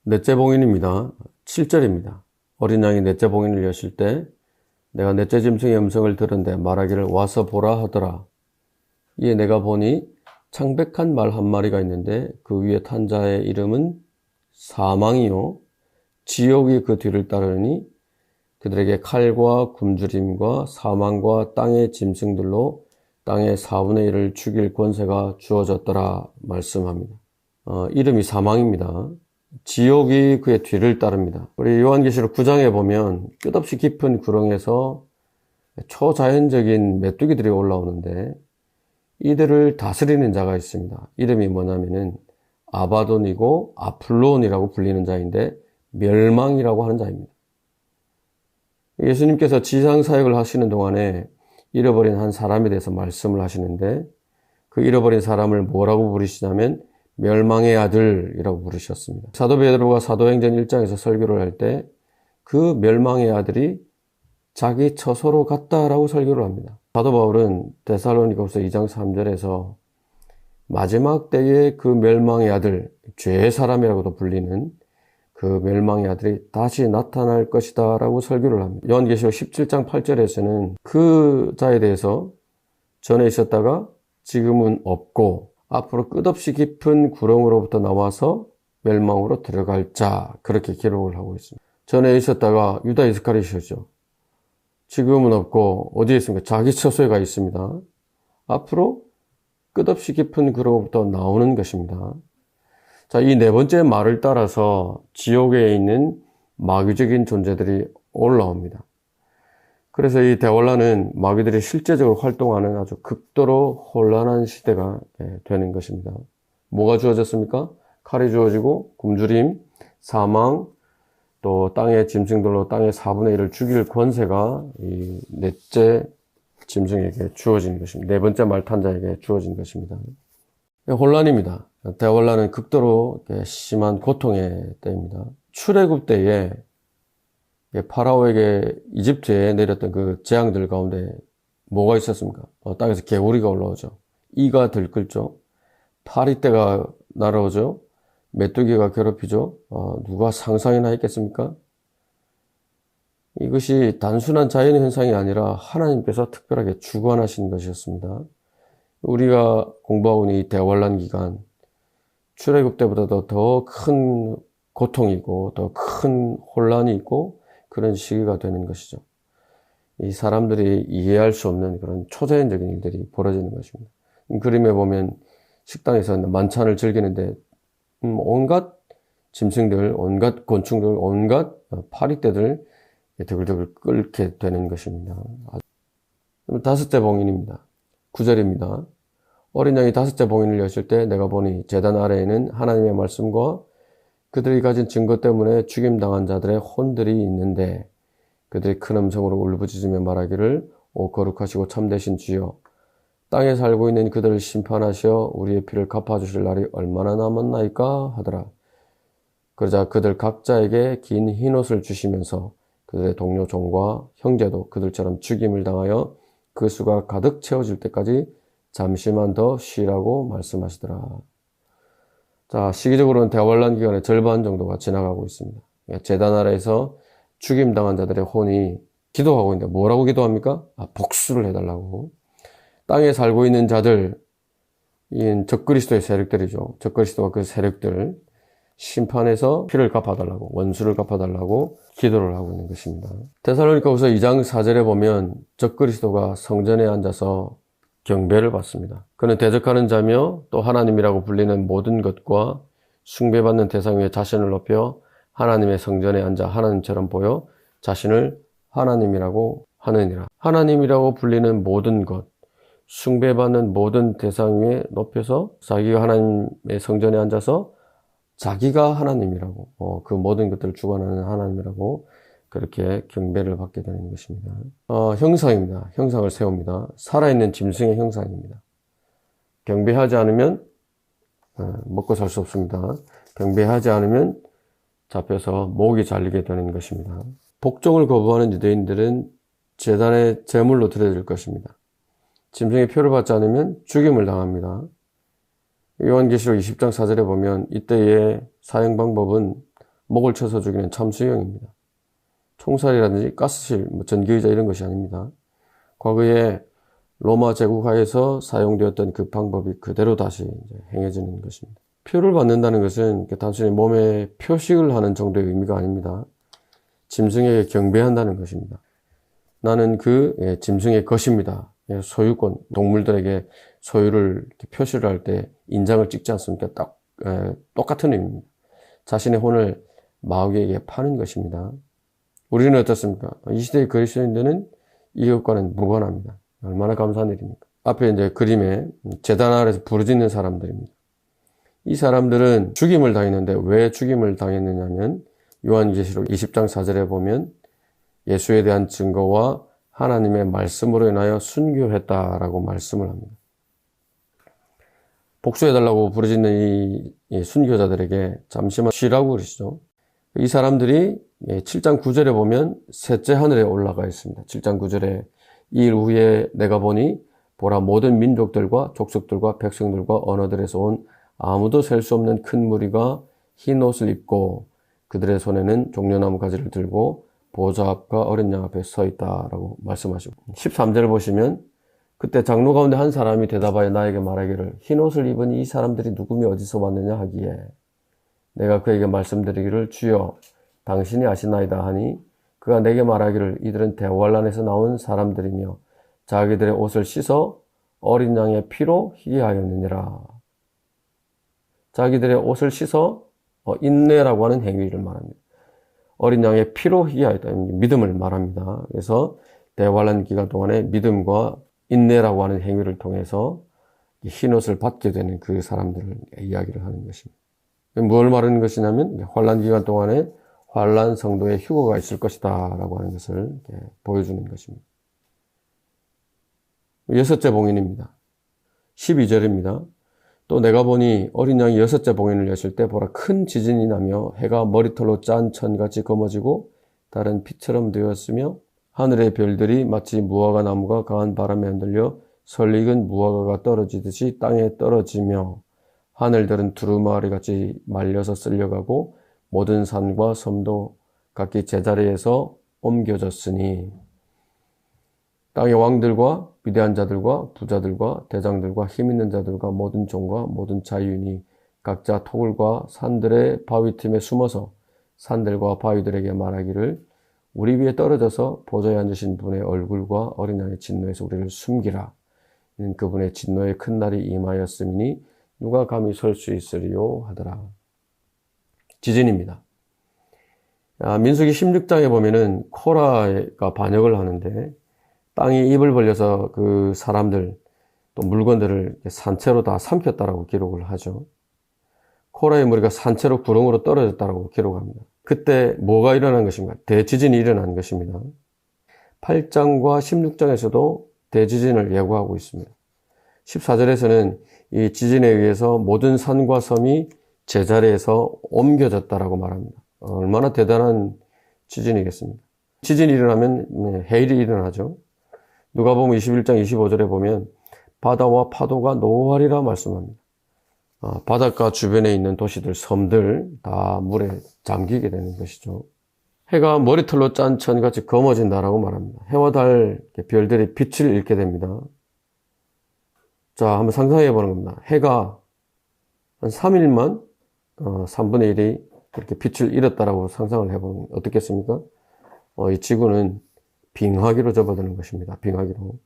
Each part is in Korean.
넷째 봉인입니다. 7절입니다. 어린 양이 넷째 봉인을 여실 때 내가 넷째 짐승의 음성을 들은데 말하기를 와서 보라 하더라. 이에 내가 보니 창백한 말 한 마리가 있는데 그 위에 탄 자의 이름은 사망이요 지옥이 그 뒤를 따르니 그들에게 칼과 굶주림과 사망과 땅의 짐승들로 땅의 4분의 1을 죽일 권세가 주어졌더라 말씀합니다. 이름이 사망입니다. 지옥이 그의 뒤를 따릅니다. 우리 요한계시록 9장에 보면 끝없이 깊은 구렁에서 초자연적인 메뚜기들이 올라오는데 이들을 다스리는 자가 있습니다. 이름이 뭐냐면은 아바돈이고 아플론이라고 불리는 자인데 멸망이라고 하는 자입니다. 예수님께서 지상사역을 하시는 동안에 잃어버린 한 사람에 대해서 말씀을 하시는데 그 잃어버린 사람을 뭐라고 부르시냐면 멸망의 아들이라고 부르셨습니다. 사도 베드로가 사도행전 1장에서 설교를 할 때 그 멸망의 아들이 자기 처소로 갔다라고 설교를 합니다. 사도 바울은 데살로니가후서 2장 3절에서 마지막 때에 그 멸망의 아들, 죄의 사람이라고도 불리는 그 멸망의 아들이 다시 나타날 것이다 라고 설교를 합니다. 요한계시록 17장 8절에서는 그 자에 대해서 전에 있었다가 지금은 없고 앞으로 끝없이 깊은 구렁으로부터 나와서 멸망으로 들어갈 자, 그렇게 기록을 하고 있습니다. 전에 있었다가 유다 이스카리오트죠. 지금은 없고 어디에 있습니까? 자기 처소에 가 있습니다. 앞으로 끝없이 깊은 구렁으로부터 나오는 것입니다. 자, 이 네 번째 말을 따라서 지옥에 있는 마귀적인 존재들이 올라옵니다. 그래서 이 대환란은 마귀들이 실제적으로 활동하는 아주 극도로 혼란한 시대가 되는 것입니다. 뭐가 주어졌습니까? 칼이 주어지고 굶주림, 사망, 또 땅의 짐승들로 땅의 4분의 1을 죽일 권세가 이 넷째 짐승에게 주어진 것입니다. 네 번째 말 탄 자에게 주어진 것입니다. 혼란입니다. 대환란은 극도로 심한 고통의 때입니다. 출애굽 때에 파라오에게 이집트에 내렸던 그 재앙들 가운데 뭐가 있었습니까? 땅에서 개구리가 올라오죠. 이가 들끓죠. 파리떼가 날아오죠. 메뚜기가 괴롭히죠. 누가 상상이나 했겠습니까? 이것이 단순한 자연의 현상이 아니라 하나님께서 특별하게 주관하신 것이었습니다. 우리가 공부하고 있는 이 대환란 기간, 출애굽 때보다도 더 큰 고통이고 더 큰 혼란이 있고 그런 시기가 되는 것이죠. 이 사람들이 이해할 수 없는 그런 초자연적인 일들이 벌어지는 것입니다. 그림에 보면 식당에서 만찬을 즐기는데 온갖 짐승들, 온갖 곤충들, 온갖 파리떼들 드글드글 끓게 되는 것입니다. 다섯째 봉인입니다. 9절입니다. 어린 양이 다섯째 봉인을 여실 때 내가 보니 제단 아래에는 하나님의 말씀과 그들이 가진 증거 때문에 죽임당한 자들의 혼들이 있는데 그들이 큰 음성으로 울부짖으며 말하기를 오 거룩하시고 참되신 주여 땅에 살고 있는 그들을 심판하시어 우리의 피를 갚아주실 날이 얼마나 남았나이까 하더라. 그러자 그들 각자에게 긴 흰옷을 주시면서 그들의 동료 종과 형제도 그들처럼 죽임을 당하여 그 수가 가득 채워질 때까지 잠시만 더 쉬라고 말씀하시더라. 자, 시기적으로는 대환란 기간의 절반 정도가 지나가고 있습니다. 제단 아래에서 죽임당한 자들의 혼이 기도하고 있는데 뭐라고 기도합니까? 복수를 해달라고. 땅에 살고 있는 자들, 이 적그리스도의 세력들이죠. 적그리스도와 그 세력들 심판해서 피를 갚아달라고, 원수를 갚아달라고 기도를 하고 있는 것입니다. 데살로니가후서 2장 4절에 보면 적그리스도가 성전에 앉아서 경배를 받습니다. 그는 대적하는 자며 또 하나님이라고 불리는 모든 것과 숭배받는 대상 위에 자신을 높여 하나님의 성전에 앉아 하나님처럼 보여 자신을 하나님이라고 하느니라. 하나님이라고 불리는 모든 것, 숭배받는 모든 대상 위에 높여서 자기가 하나님의 성전에 앉아서 자기가 하나님이라고, 그 모든 것들을 주관하는 하나님이라고 그렇게 경배를 받게 되는 것입니다. 형상입니다. 형상을 세웁니다. 살아있는 짐승의 형상입니다. 경배하지 않으면 먹고 살 수 없습니다. 경배하지 않으면 잡혀서 목이 잘리게 되는 것입니다. 복종을 거부하는 유대인들은 제단의 제물로 드려질 것입니다. 짐승의 표를 받지 않으면 죽임을 당합니다. 요한계시록 20장 4절에 보면 이때의 사형 방법은 목을 쳐서 죽이는 참수형입니다. 총살이라든지 가스실, 전기의자 이런 것이 아닙니다. 과거에 로마 제국하에서 사용되었던 그 방법이 그대로 다시 행해지는 것입니다. 표를 받는다는 것은 단순히 몸에 표식을 하는 정도의 의미가 아닙니다. 짐승에게 경배한다는 것입니다. 나는 그 짐승의 것입니다. 소유권, 동물들에게 소유를 표시를 할 때 인장을 찍지 않습니까? 똑같은 의미입니다. 자신의 혼을 마귀에게 파는 것입니다. 우리는 어떻습니까? 이 시대의 그리스도인들은 이것과는 무관합니다. 얼마나 감사한 일입니까? 앞에 이제 그림에 제단 아래에서 부르짖는 사람들입니다. 이 사람들은 죽임을 당했는데 왜 죽임을 당했느냐면 요한계시록 20장 4절에 보면 예수에 대한 증거와 하나님의 말씀으로 인하여 순교했다라고 말씀을 합니다. 복수해달라고 부르짖는 이 순교자들에게 잠시만 쉬라고 그러시죠. 이 사람들이 7장 9절에 보면 셋째 하늘에 올라가 있습니다. 7장 9절에 이 일 후에 내가 보니 보라 모든 민족들과 족속들과 백성들과 언어들에서 온 아무도 셀 수 없는 큰 무리가 흰 옷을 입고 그들의 손에는 종려나무 가지를 들고 보좌 앞과 어린 양 앞에 서 있다라고 말씀하시고 13절을 보시면 그때 장로 가운데 한 사람이 대답하여 나에게 말하기를 흰 옷을 입은 이 사람들이 누구며 어디서 왔느냐 하기에 내가 그에게 말씀드리기를 주여 당신이 아시나이다 하니 그가 내게 말하기를 이들은 대환란에서 나온 사람들이며 자기들의 옷을 씻어 어린 양의 피로 희게 하였느니라. 자기들의 옷을 씻어 인내라고 하는 행위를 말합니다. 어린 양의 피로 희게 하였다. 믿음을 말합니다. 그래서 대환란 기간 동안에 믿음과 인내라고 하는 행위를 통해서 흰옷을 받게 되는 그 사람들을 이야기를 하는 것입니다. 뭘 말하는 것이냐면 환란 기간 동안에 환란 성도의 휴거가 있을 것이다 라고 하는 것을 보여주는 것입니다. 여섯째 봉인입니다. 12절입니다. 또 내가 보니 어린 양이 여섯째 봉인을 여실 때 보라 큰 지진이 나며 해가 머리털로 짠 천같이 검어지고 달은 피처럼 되었으며 하늘의 별들이 마치 무화과 나무가 강한 바람에 흔들려 설익은 무화과가 떨어지듯이 땅에 떨어지며 하늘들은 두루마리같이 말려서 쓸려가고 모든 산과 섬도 각기 제자리에서 옮겨졌으니 땅의 왕들과 위대한 자들과 부자들과 대장들과 힘있는 자들과 모든 종과 모든 자유인이 각자 토굴과 산들의 바위 틈에 숨어서 산들과 바위들에게 말하기를 우리 위에 떨어져서 보좌에 앉으신 분의 얼굴과 어린 양의 진노에서 우리를 숨기라. 이는 그분의 진노의 큰 날이 임하였으니 누가 감히 설 수 있으리요 하더라. 지진입니다. 민수기 16장에 보면은 코라가 반역을 하는데 땅이 입을 벌려서 그 사람들 또 물건들을 산채로 다 삼켰다라고 기록을 하죠. 코라의 무리가 산채로 구렁으로 떨어졌다라고 기록합니다. 그때 뭐가 일어난 것입니까? 대지진이 일어난 것입니다. 8장과 16장에서도 대지진을 예고하고 있습니다. 14절에서는 이 지진에 의해서 모든 산과 섬이 제자리에서 옮겨졌다라고 말합니다. 얼마나 대단한 지진이겠습니까? 지진이 일어나면 해일이 일어나죠. 누가복음 21장 25절에 보면 바다와 파도가 노하리라 말씀합니다. 바닷가 주변에 있는 도시들, 섬들 다 물에 잠기게 되는 것이죠. 해가 머리털로 짠 천같이 검어진다라고 말합니다. 해와 달, 별들이 빛을 잃게 됩니다. 자, 한번 상상해 보는 겁니다. 해가 한 3일만 3분의 1이 그렇게 빛을 잃었다라고 상상을 해보면 어떻겠습니까? 이 지구는 빙하기로 접어드는 것입니다. 빙하기로.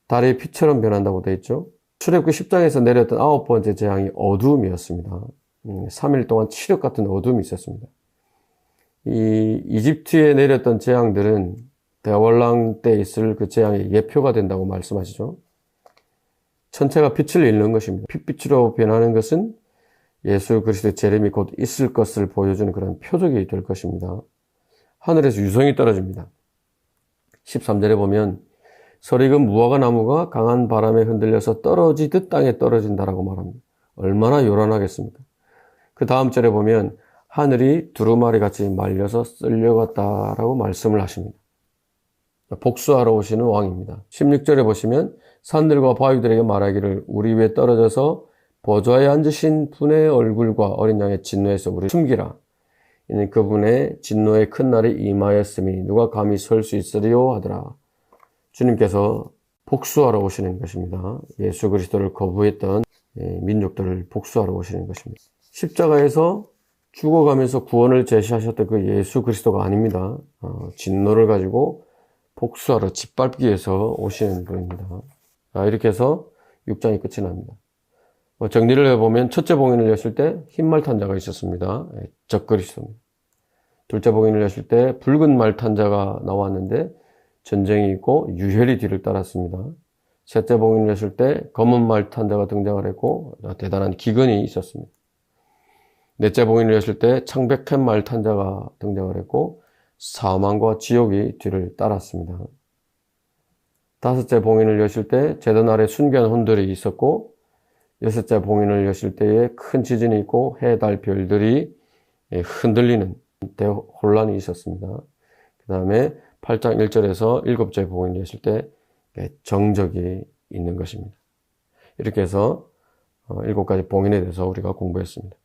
달이 피처럼 변한다고 되어 있죠. 출애굽기 10장에서 내렸던 9번째 재앙이 어두움이었습니다. 3일 동안 칠흑 같은 어두움이 있었습니다. 이 이집트에 내렸던 재앙들은 대환란 때 있을 그 재앙의 예표가 된다고 말씀하시죠. 천체가 빛을 잃는 것입니다. 핏빛으로 변하는 것은 예수 그리스도의 재림이 곧 있을 것을 보여주는 그런 표적이 될 것입니다. 하늘에서 유성이 떨어집니다. 13절에 보면 설익은 무화과 나무가 강한 바람에 흔들려서 떨어지듯 땅에 떨어진다라고 말합니다. 얼마나 요란하겠습니까? 그 다음 절에 보면 하늘이 두루마리 같이 말려서 쓸려갔다라고 말씀을 하십니다. 복수하러 오시는 왕입니다. 16절에 보시면 산들과 바위들에게 말하기를 우리 위에 떨어져서 보좌에 앉으신 분의 얼굴과 어린 양의 진노에서 우리를 숨기라. 이는 그분의 진노의 큰 날이 임하였으니 누가 감히 설 수 있으리요 하더라. 주님께서 복수하러 오시는 것입니다. 예수 그리스도를 거부했던 민족들을 복수하러 오시는 것입니다. 십자가에서 죽어가면서 구원을 제시하셨던 그 예수 그리스도가 아닙니다. 진노를 가지고 복수하러 짓밟기 위해서 오시는 분입니다. 이렇게 해서 6장이 끝이 납니다. 정리를 해보면 첫째 봉인을 여실 때 흰말 탄자가 있었습니다. 적그리스도입니다. 둘째 봉인을 여실 때 붉은 말 탄자가 나왔는데 전쟁이 있고 유혈이 뒤를 따랐습니다. 셋째 봉인을 여실 때 검은 말 탄자가 등장을 했고 대단한 기근이 있었습니다. 넷째 봉인을 여실 때 창백한 말 탄자가 등장을 했고 사망과 지옥이 뒤를 따랐습니다. 다섯째 봉인을 여실 때 제단 아래 순교한 혼들이 있었고 여섯째 봉인을 여실 때에 큰 지진이 있고 해, 달, 별들이 흔들리는 대혼란이 있었습니다. 그 다음에 8장 1절에서 일곱째 봉인을 여실 때 정적이 있는 것입니다. 이렇게 해서 7가지 봉인에 대해서 우리가 공부했습니다.